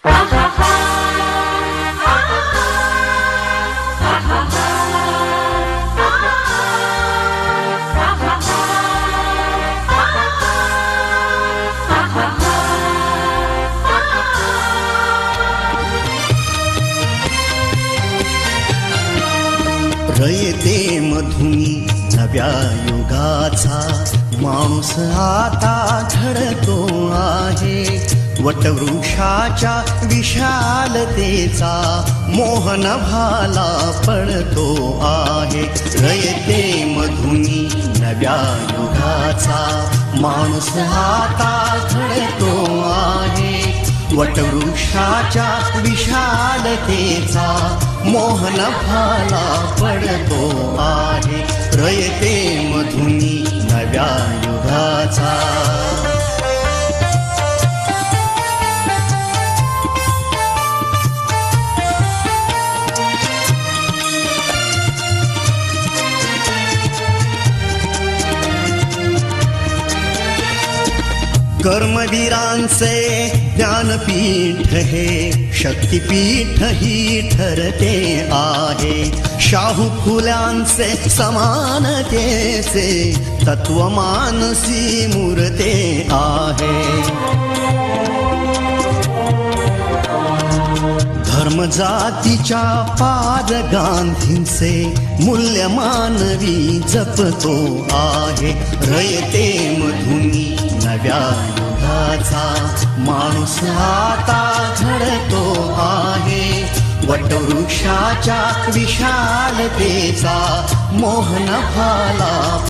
रयते मधुनी नव्या युगाचा माणूस आता घडतो आहे. वटवृक्षाच्या विशालतेचा मोहन भाला पडतो आहे. रयते मधुनी नव्या युगाचा माणूस आता घडतो आहे. वटवृक्षाच्या विशालतेचा मोहन भाला पडतो आहे. रयते मधुनी नव्या युगाचा. कर्मवीरांचे ज्ञानपीठ हे शक्तिपीठ ही ठरते आहे. शाहू फुल्यांचे समानतेचे तत्व मानसी मूर्ते आहे. धर्म जातीच्या पार गांधींचे मूल्य मानवी जपतो आहे. रयते मधुनी नव्या युगाचा माणूस आता घडतो आहे. वटवृक्षाच्या विशालतेचा मोहन भाला